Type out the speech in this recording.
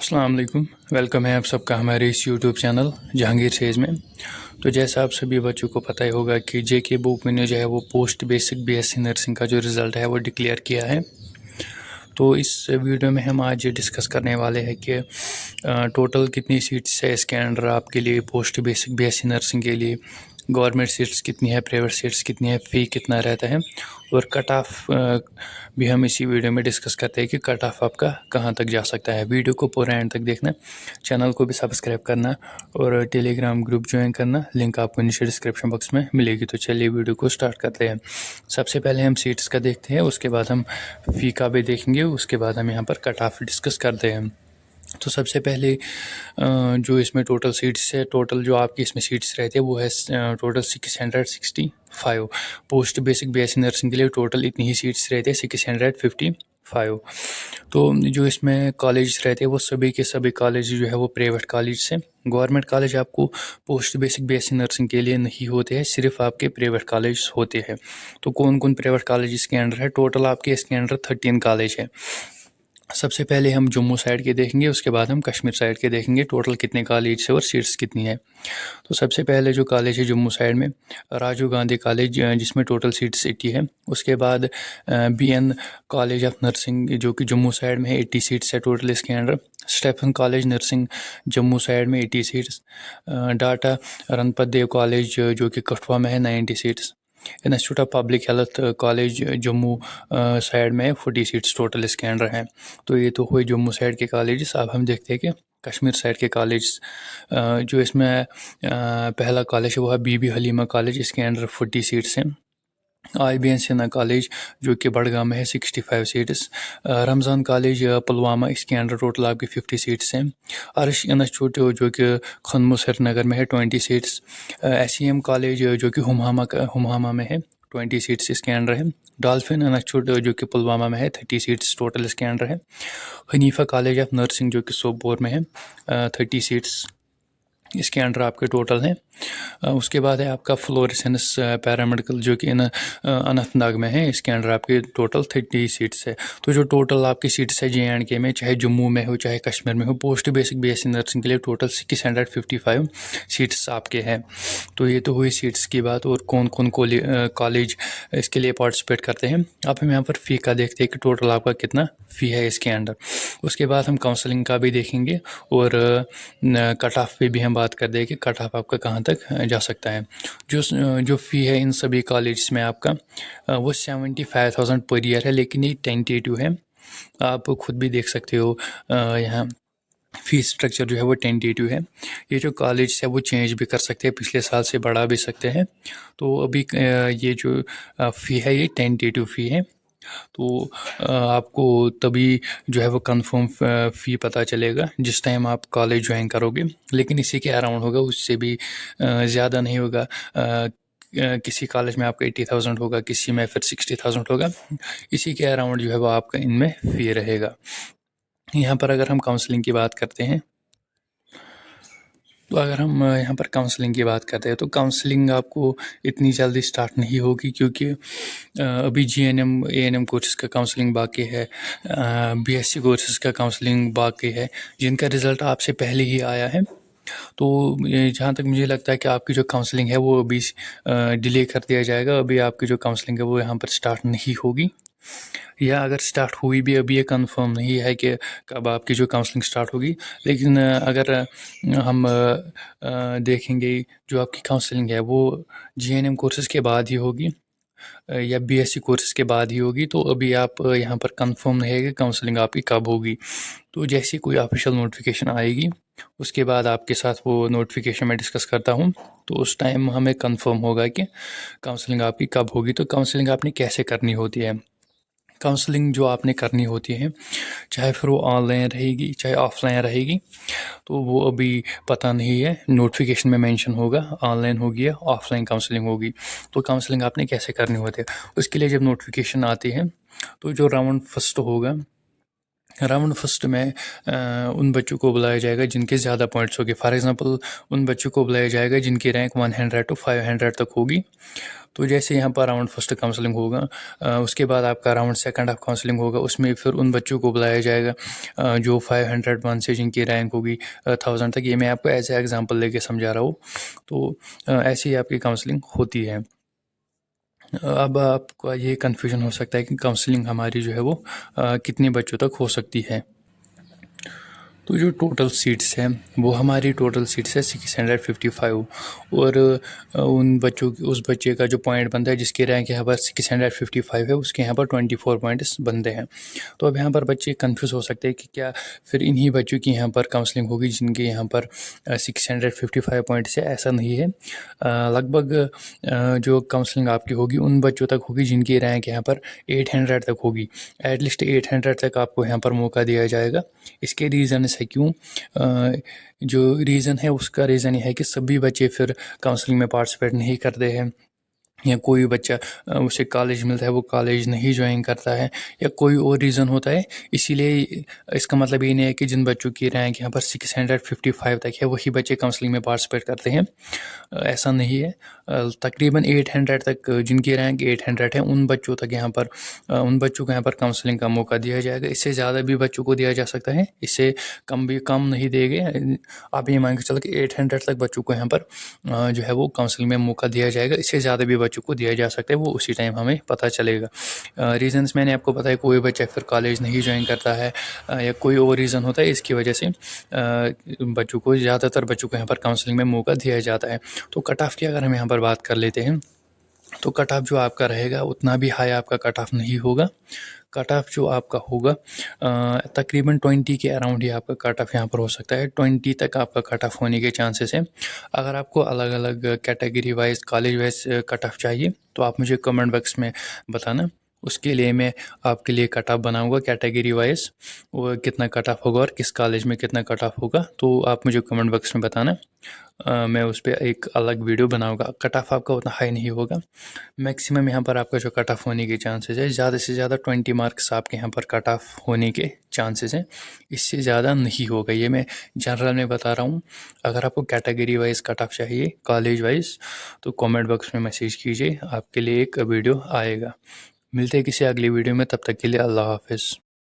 अस्सलाम वालेकुम। वेलकम है आप सबका हमारे इस यूट्यूब चैनल जहांगीर सेज में। तो जैसा आप सभी बच्चों को पता ही होगा कि जेके बुक ने जो है वो पोस्ट बेसिक बीएससी नर्सिंग का जो रिज़ल्ट है वो डिक्लेयर किया है। तो इस वीडियो में हम आज डिस्कस करने वाले हैं कि टोटल कितनी सीट्स है इसके अंडर आपके लिए पोस्ट बेसिक बीएससी नर्सिंग के लिए, गवर्नमेंट सीट्स कितनी है, प्राइवेट सीट्स कितनी है, फ़ी कितना रहता है और कट ऑफ भी हम इसी वीडियो में डिस्कस करते हैं कि कट ऑफ आपका कहाँ तक जा सकता है। वीडियो को पूरा एंड तक देखना, चैनल को भी सब्सक्राइब करना और टेलीग्राम ग्रुप ज्वाइन करना, लिंक आपको नीचे डिस्क्रिप्शन बॉक्स में मिलेगी। तो चलिए वीडियो को स्टार्ट करते हैं। सबसे पहले हम सीट्स का देखते हैं, उसके बाद हम फ़ी का भी देखेंगे, उसके बाद हम यहाँ पर कट ऑफ डिस्कस करते हैं। तो सबसे पहले जो इसमें टोटल सीट्स है, टोटल जो आपकी इसमें सीट्स रहती है वो है total 665। Post basic BSc nursing के लिए टोटल इतनी ही सीट्स रहती है, 655। तो जो इसमें कॉलेज रहते हैं वो सभी के सभी कॉलेज जो है वो प्राइवेट कॉलेज से, गवर्नमेंट कॉलेज आपको पोस्ट बेसिक बीएससी नर्सिंग के लिए नहीं होते हैं, सिर्फ आपके प्राइवेट कॉलेज होते हैं। तो कौन कौन प्राइवेट कॉलेज इसके अंडर है? टोटल आपके इसके अंडर 13 कॉलेज है। सबसे पहले हम जम्मू साइड के देखेंगे, उसके बाद हम कश्मीर साइड के देखेंगे टोटल कितने कॉलेज है और सीट्स कितनी है। तो सबसे पहले जो कॉलेज है जम्मू साइड में, राजीव गांधी कॉलेज जिसमें टोटल सीट्स 80 है। उसके बाद बीएन कॉलेज ऑफ नर्सिंग जो कि जम्मू साइड में है, 80 सीट्स है टोटल इसके under. Stephen college nursing Jammu side में 80 सीट्स। डाटा रणपत देव कॉलेज जो कि कठुआ में है, 90 seats. Institute of public health college Jammu side में 40 सीट्स टोटल इसके अंडर हैं। तो ये तो हुए जम्मू साइड के कॉलेज। अब हम देखते हैं कि कश्मीर साइड के कॉलेज जो इसमें पहला कॉलेज है वो है बीबी हलीमा कॉलेज, इसके अंडर 40 सीट्स हैं। IBN सिन्हा कॉलेज जो कि बड़गाम में है, 65 सीट्स। रमज़ान कॉलेज पुलवामा, इसके अंडर टोटल आपकी 50 सीट्स हैं। अर्श इंस्टीट्यूट जो कि खनमु श्रीनगर में है, 20 सीट्स। SEM कॉलेज जो कि हुमामा में है, 20 सीट्स इसके अंडर है। डॉल्फिन इंस्टीट्यूट जो कि पुलवामा में है, 30 सीट्स टोटल इसके अंडर है। हनीफा कॉलेज ऑफ नर्सिंग जो कि सोपोर में है, 30 सीट्स इसके अंडर आपके टोटल हैं। उसके बाद है आपका फ्लोरेसेंस पैरामेडिकल जो कि अनंतनाग में है, इसके अंडर आपके टोटल 30 सीट्स है। तो जो टोटल आपकी सीट्स है JNK में, चाहे जम्मू में हो चाहे कश्मीर में हो, पोस्ट बेसिक बीएससी नर्सिंग के लिए टोटल 655 सीट्स आपके हैं। तो ये तो हुई सीट्स की बात। और कौन कौन कॉलेज इसके लिए पार्टिसिपेट करते हैं। अब हम यहाँ पर फ़ी का देखते हैं कि टोटल आपका कितना फ़ी है इसके अंडर। उसके बाद हम काउंसलिंग का भी देखेंगे और कट ऑफ पे भी हम बात कर देंगे कि कट ऑफ आपका कहाँ तक जा सकता है। जो फ़ी है इन सभी कॉलेज में आपका वो 75,000 पर ईयर है, लेकिन ये टेंटेटिव है। आप खुद भी देख सकते हो यहाँ फीस स्ट्रक्चर जो है वो टेंटेटिव है। ये जो कॉलेज है वो चेंज भी कर सकते हैं, पिछले साल से बढ़ा भी सकते हैं। तो अभी ये जो फ़ी है ये टेंटेटिव फ़ी है। तो आपको तभी जो है वो कंफर्म फ़ी पता चलेगा जिस टाइम आप कॉलेज ज्वाइन करोगे, लेकिन इसी के अराउंड होगा, उससे भी ज़्यादा नहीं होगा। किसी कॉलेज में आपका 80,000 होगा, किसी में फिर 60,000 होगा। इसी के अराउंड जो है वो आपका इनमें फ़ी रहेगा। यहाँ पर अगर हम काउंसलिंग की बात करते हैं, तो अगर हम यहाँ पर काउंसलिंग की बात करते हैं तो काउंसलिंग आपको इतनी जल्दी स्टार्ट नहीं होगी, क्योंकि अभी GNM ANM कोर्सेज का काउंसलिंग बाकी है, BSc कोर्सेज का काउंसलिंग बाकी है, जिनका रिज़ल्ट आपसे पहले ही आया है। तो जहाँ तक मुझे लगता है कि आपकी जो काउंसलिंग है वो अभी डिले कर दिया जाएगा। अभी आपकी जो काउंसलिंग है वो यहाँ पर स्टार्ट नहीं होगी, या अगर स्टार्ट हुई भी अभी ये कंफर्म नहीं है कि कब आपकी जो काउंसलिंग स्टार्ट होगी। लेकिन अगर हम देखेंगे जो आपकी काउंसलिंग है वो GNM कोर्सेज़ के बाद ही होगी या BSc कोर्सेज़ के बाद ही होगी। तो अभी आप यहाँ पर कंफर्म नहीं है कि काउंसलिंग आपकी कब होगी। तो जैसी कोई ऑफिशियल नोटिफिकेशन आएगी उसके बाद आपके साथ वो नोटिफिकेशन मैं डिस्कस करता हूँ, तो उस टाइम हमें कंफर्म होगा कि काउंसलिंग आपकी कब होगी। तो काउंसलिंग आपने कैसे करनी होती है? काउंसलिंग जो आपने करनी होती है, चाहे फिर वो ऑनलाइन रहेगी चाहे ऑफलाइन रहेगी, तो वो अभी पता नहीं है। नोटिफिकेशन में मेंशन होगा ऑनलाइन होगी या ऑफलाइन काउंसलिंग होगी। तो काउंसलिंग आपने कैसे करनी होती है, उसके लिए जब नोटिफिकेशन आती है तो जो राउंड फर्स्ट होगा राउंड फर्स्ट में उन बच्चों को बुलाया जाएगा जिनके ज़्यादा पॉइंट्स होंगे। फॉर एग्जांपल उन बच्चों को बुलाया जाएगा जिनकी रैंक 100 to 500 तक होगी। तो जैसे यहाँ पर राउंड फर्स्ट काउंसलिंग होगा, उसके बाद आपका राउंड सेकंड ऑफ काउंसलिंग होगा। उसमें फिर उन बच्चों को बुलाया जाएगा जो 501 से जिनकी रैंक होगी 1000 तक। ये मैं आपको ऐसे एग्जांपल लेके समझा रहा हूँ। तो ऐसी ही आपकी काउंसलिंग होती है। अब आपका ये कन्फ्यूजन हो सकता है कि काउंसलिंग हमारी जो है वो कितने बच्चों तक हो सकती है। तो जो टोटल सीट्स हैं वो हमारी टोटल सीट्स है 655। और उन बच्चों की उस बच्चे का जो पॉइंट बनता है जिसकी रैंक यहाँ पर 655 है, उसके यहाँ पर 24 पॉइंट्स बनते हैं। तो अब यहाँ पर बच्चे कंफ्यूज हो सकते हैं कि क्या फिर इन्हीं बच्चों की यहाँ पर काउंसलिंग होगी जिनके यहाँ पर 655 पॉइंट्स है। ऐसा नहीं है। लगभग जो काउंसलिंग आपकी होगी उन बच्चों तक होगी जिनकी रैंक यहाँ पर 800 तक होगी। एटलीस्ट 800 तक आपको यहाँ पर मौका दिया जाएगा। इसके रीज़न है क्यों, जो रीज़न है उसका रीज़न ये है कि सभी बच्चे फिर काउंसलिंग में पार्टिसिपेट नहीं करते हैं, या कोई बच्चा उसे कॉलेज मिलता है वो कॉलेज नहीं ज्वाइन करता है, या कोई और रीज़न होता है। इसीलिए इसका मतलब ये नहीं है कि जिन बच्चों की रैंक यहाँ पर 655 तक है वही बच्चे काउंसलिंग में पार्टिसिपेट करते हैं। ऐसा नहीं है। तकरीबन 800 तक जिनकी रैंक 800 है उन बच्चों तक यहाँ पर उन बच्चों को यहाँ पर काउंसलिंग का मौका दिया जाएगा। इससे ज़्यादा भी बच्चों को दिया जा सकता है, इससे कम नहीं देंगे। आप ये मान के चलो कि 800 तक बच्चों को यहाँ पर जो है वो काउंसलिंग में मौका दिया जाएगा। इससे ज़्यादा भी बच्चों को दिया जा सकता है, वो उसी टाइम हमें पता चलेगा। रीज़न्स मैंने आपको बताया, कोई बच्चा फिर कॉलेज नहीं ज्वाइन करता है या कोई और रीज़न होता है, इसकी वजह से बच्चों को ज़्यादातर बच्चों को यहाँ पर काउंसलिंग में मौका दिया जाता है। तो कट ऑफ की अगर हम यहाँ पर बात कर लेते हैं तो कट ऑफ जो आपका रहेगा उतना भी हाई आपका कट ऑफ नहीं होगा। कट ऑफ जो आपका होगा तकरीबन 20 के अराउंड ही आपका कट ऑफ यहाँ पर हो सकता है। 20 तक आपका कट ऑफ होने के चांसेस हैं। अगर आपको अलग अलग category wise college wise cut off चाहिए तो आप मुझे कमेंट बॉक्स में बताना, उसके लिए मैं आपके लिए कट ऑफ बनाऊँगा कैटेगरी वाइज, वो कितना कट ऑफ होगा और किस कॉलेज में कितना कट ऑफ होगा। तो आप मुझे कमेंट बॉक्स में बताना, मैं उस पर एक अलग वीडियो बनाऊंगा। कट ऑफ आपका उतना हाई नहीं होगा। मैक्सिमम यहाँ पर आपका जो कट ऑफ होने के चांसेस है ज़्यादा से ज़्यादा 20 मार्क्स आपके यहाँ पर कट ऑफ होने के चांसेस हैं, इससे ज़्यादा नहीं होगा। ये मैं जनरल में बता रहा हूँ। अगर आपको कैटेगरी वाइज कट ऑफ चाहिए कॉलेज वाइज तो कमेंट बॉक्स में मैसेज कीजिए, आपके लिए एक वीडियो आएगा। मिलते हैं किसी अगली वीडियो में, तब तक के लिए अल्लाह हाफिज़।